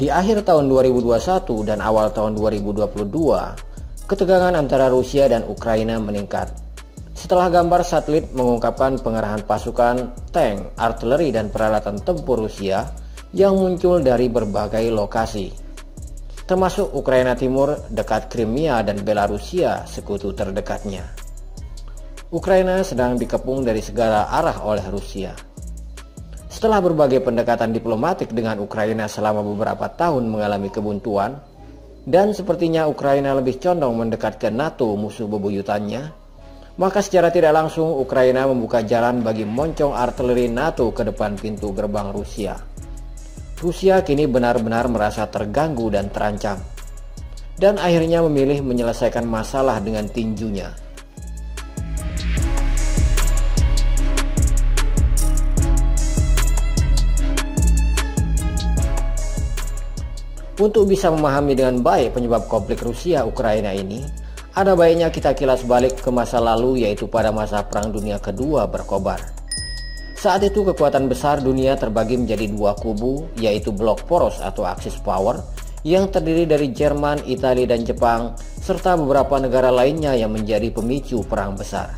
Di akhir tahun 2021 dan awal tahun 2022, ketegangan antara Rusia dan Ukraina meningkat. Setelah gambar satelit mengungkapkan pengerahan pasukan, tank, artileri, dan peralatan tempur Rusia yang muncul dari berbagai lokasi, termasuk Ukraina Timur dekat Crimea dan Belarusia, sekutu terdekatnya. Ukraina sedang dikepung dari segala arah oleh Rusia. Setelah berbagai pendekatan diplomatik dengan Ukraina selama beberapa tahun mengalami kebuntuan, dan sepertinya Ukraina lebih condong mendekat ke NATO, musuh bebuyutannya, maka secara tidak langsung Ukraina membuka jalan bagi moncong artileri NATO ke depan pintu gerbang Rusia. Rusia kini benar-benar merasa terganggu dan terancam, dan akhirnya memilih menyelesaikan masalah dengan tinjunya. Untuk bisa memahami dengan baik penyebab konflik Rusia-Ukraina ini, ada baiknya kita kilas balik ke masa lalu, yaitu pada masa Perang Dunia Kedua berkobar. Saat itu kekuatan besar dunia terbagi menjadi dua kubu, yaitu blok poros atau Axis Power yang terdiri dari Jerman, Italia, dan Jepang, serta beberapa negara lainnya yang menjadi pemicu perang besar.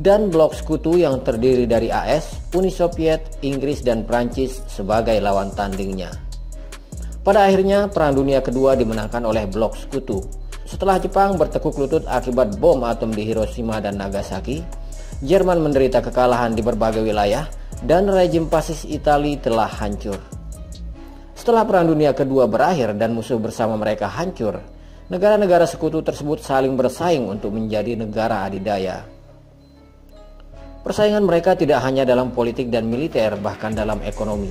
Dan blok sekutu yang terdiri dari AS, Uni Soviet, Inggris, dan Prancis sebagai lawan tandingnya. Pada akhirnya Perang Dunia Kedua dimenangkan oleh blok sekutu. Setelah Jepang bertekuk lutut akibat bom atom di Hiroshima dan Nagasaki, Jerman menderita kekalahan di berbagai wilayah, dan rejim fasis Italia telah hancur. Setelah Perang Dunia Kedua berakhir dan musuh bersama mereka hancur, negara-negara sekutu tersebut saling bersaing untuk menjadi negara adidaya. Persaingan mereka tidak hanya dalam politik dan militer, bahkan dalam ekonomi.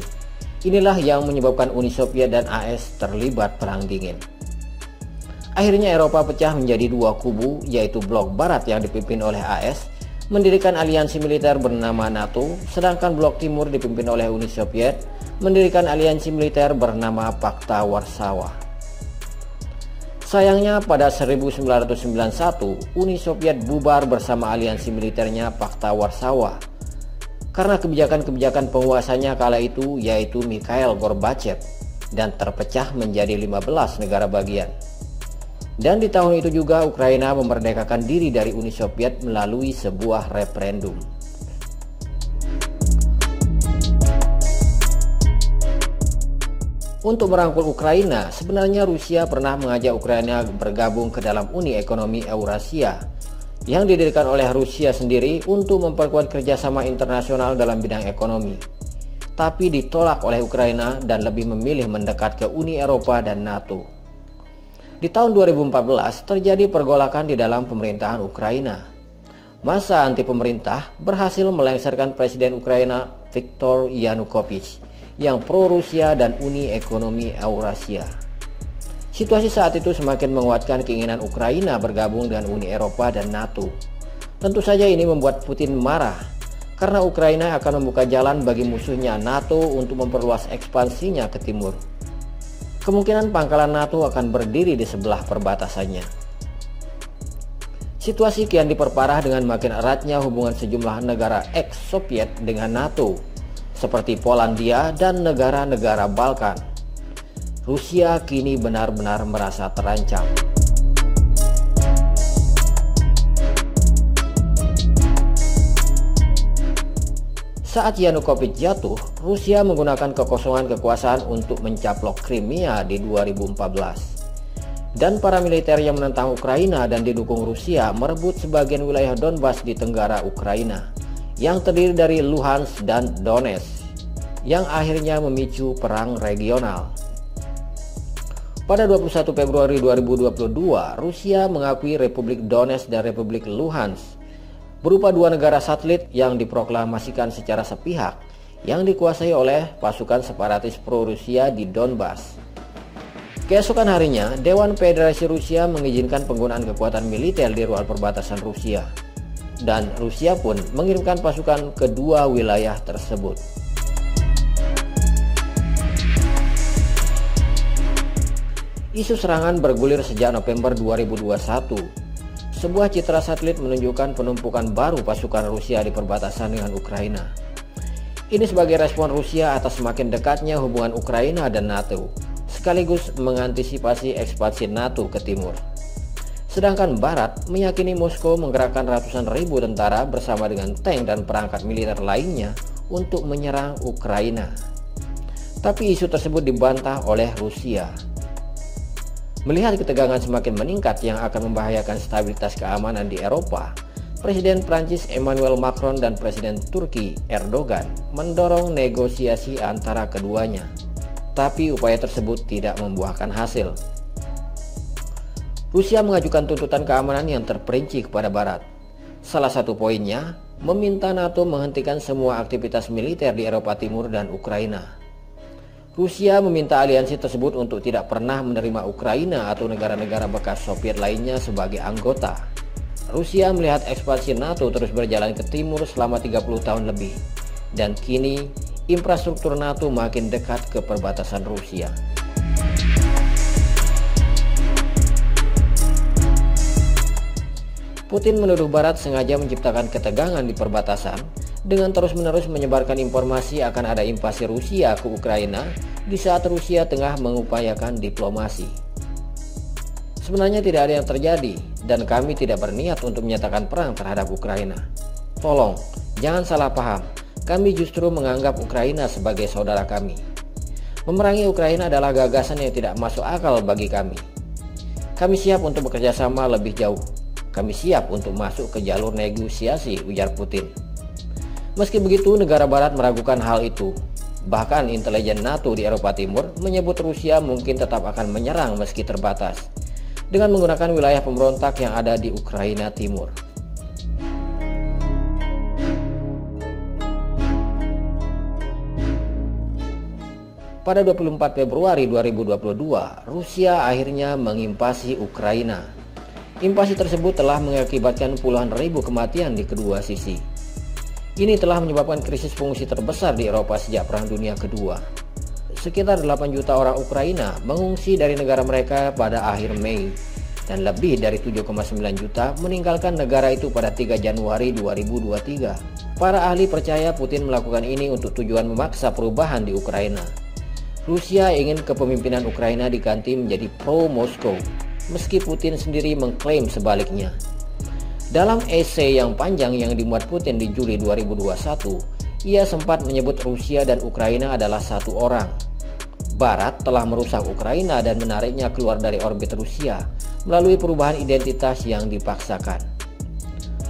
Inilah yang menyebabkan Uni Soviet dan AS terlibat perang dingin. Akhirnya Eropa pecah menjadi dua kubu, yaitu blok barat yang dipimpin oleh AS mendirikan aliansi militer bernama NATO, sedangkan blok timur dipimpin oleh Uni Soviet mendirikan aliansi militer bernama Pakta Warsawa. Sayangnya pada 1991 Uni Soviet bubar bersama aliansi militernya Pakta Warsawa karena kebijakan-kebijakan penguasanya kala itu, yaitu Mikhail Gorbachev, dan terpecah menjadi 15 negara bagian. Dan di tahun itu juga Ukraina memerdekakan diri dari Uni Soviet melalui sebuah referendum. Untuk merangkul Ukraina, sebenarnya Rusia pernah mengajak Ukraina bergabung ke dalam Uni Ekonomi Eurasia yang didirikan oleh Rusia sendiri untuk memperkuat kerjasama internasional dalam bidang ekonomi. Tapi ditolak oleh Ukraina dan lebih memilih mendekat ke Uni Eropa dan NATO. Di tahun 2014 terjadi pergolakan di dalam pemerintahan Ukraina. Masa anti pemerintah berhasil melengsarkan Presiden Ukraina Viktor Yanukovych yang pro-Rusia dan Uni Ekonomi Eurasia. Situasi saat itu semakin menguatkan keinginan Ukraina bergabung dengan Uni Eropa dan NATO. Tentu saja ini membuat Putin marah, karena Ukraina akan membuka jalan bagi musuhnya NATO untuk memperluas ekspansinya ke timur. Kemungkinan pangkalan NATO akan berdiri di sebelah perbatasannya. Situasi kian diperparah dengan makin eratnya hubungan sejumlah negara ex-Soviet dengan NATO, seperti Polandia dan negara-negara Balkan. Rusia kini benar-benar merasa terancam. Saat Yanukovych jatuh, Rusia menggunakan kekosongan kekuasaan untuk mencaplok Crimea di 2014. Dan para militer yang menentang Ukraina dan didukung Rusia merebut sebagian wilayah Donbas di tenggara Ukraina, yang terdiri dari Luhansk dan Donetsk, yang akhirnya memicu perang regional. Pada 21 Februari 2022, Rusia mengakui Republik Donetsk dan Republik Luhansk berupa dua negara satelit yang diproklamasikan secara sepihak yang dikuasai oleh pasukan separatis pro-Rusia di Donbas. Keesokan harinya, Dewan Federasi Rusia mengizinkan penggunaan kekuatan militer di luar perbatasan Rusia, dan Rusia pun mengirimkan pasukan ke dua wilayah tersebut. Isu serangan bergulir sejak November 2021. Sebuah citra satelit menunjukkan penumpukan baru pasukan Rusia di perbatasan dengan Ukraina. Ini sebagai respon Rusia atas semakin dekatnya hubungan Ukraina dan NATO, sekaligus mengantisipasi ekspansi NATO ke timur. Sedangkan Barat meyakini Moskow menggerakkan ratusan ribu tentara bersama dengan tank dan perangkat militer lainnya untuk menyerang Ukraina. Tapi isu tersebut dibantah oleh Rusia. Melihat ketegangan semakin meningkat yang akan membahayakan stabilitas keamanan di Eropa, Presiden Prancis Emmanuel Macron dan Presiden Turki Erdogan mendorong negosiasi antara keduanya. Tapi upaya tersebut tidak membuahkan hasil. Rusia mengajukan tuntutan keamanan yang terperinci kepada Barat. Salah satu poinnya, meminta NATO menghentikan semua aktivitas militer di Eropa Timur dan Ukraina. Rusia meminta aliansi tersebut untuk tidak pernah menerima Ukraina atau negara-negara bekas Soviet lainnya sebagai anggota. Rusia melihat ekspansi NATO terus berjalan ke timur selama 30 tahun lebih, dan kini infrastruktur NATO makin dekat ke perbatasan Rusia. Putin menuduh Barat sengaja menciptakan ketegangan di perbatasan dengan terus-menerus menyebarkan informasi akan ada invasi Rusia ke Ukraina di saat Rusia tengah mengupayakan diplomasi. Sebenarnya tidak ada yang terjadi dan kami tidak berniat untuk menyatakan perang terhadap Ukraina. Tolong, jangan salah paham. Kami justru menganggap Ukraina sebagai saudara kami. Memerangi Ukraina adalah gagasan yang tidak masuk akal bagi kami. Kami siap untuk bekerja sama lebih jauh. Kami siap untuk masuk ke jalur negosiasi, ujar Putin. Meski begitu, negara Barat meragukan hal itu. Bahkan intelijen NATO di Eropa Timur menyebut Rusia mungkin tetap akan menyerang meski terbatas, dengan menggunakan wilayah pemberontak yang ada di Ukraina Timur. Pada 24 Februari 2022, Rusia akhirnya menginvasi Ukraina. Invasi tersebut telah mengakibatkan puluhan ribu kematian di kedua sisi. Ini telah menyebabkan krisis pengungsi terbesar di Eropa sejak Perang Dunia Kedua. Sekitar 8 juta orang Ukraina mengungsi dari negara mereka pada akhir Mei, dan lebih dari 7,9 juta meninggalkan negara itu pada 3 Januari 2023. Para ahli percaya Putin melakukan ini untuk tujuan memaksa perubahan di Ukraina. Rusia ingin kepemimpinan Ukraina diganti menjadi pro-Moskow, meski Putin sendiri mengklaim sebaliknya. Dalam esai yang panjang yang dimuat Putin di Juli 2021, ia sempat menyebut Rusia dan Ukraina adalah satu orang. Barat telah merusak Ukraina dan menariknya keluar dari orbit Rusia melalui perubahan identitas yang dipaksakan.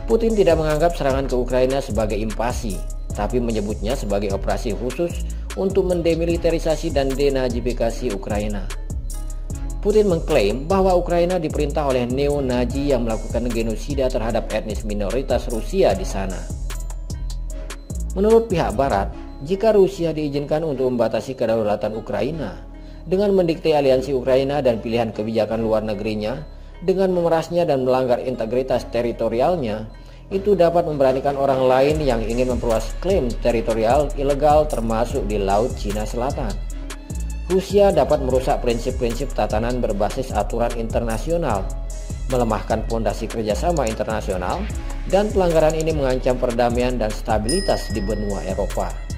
Putin tidak menganggap serangan ke Ukraina sebagai invasi, tapi menyebutnya sebagai operasi khusus untuk mendemilitarisasi dan denazifikasi Ukraina. Putin mengklaim bahwa Ukraina diperintah oleh neo-Nazi yang melakukan genosida terhadap etnis minoritas Rusia di sana. Menurut pihak Barat, jika Rusia diizinkan untuk membatasi kedaulatan Ukraina dengan mendikte aliansi Ukraina dan pilihan kebijakan luar negerinya dengan memerasnya dan melanggar integritas teritorialnya, itu dapat memberanikan orang lain yang ingin memperluas klaim teritorial ilegal termasuk di Laut Cina Selatan. Rusia dapat merusak prinsip-prinsip tatanan berbasis aturan internasional, melemahkan fondasi kerjasama internasional, dan pelanggaran ini mengancam perdamaian dan stabilitas di benua Eropa.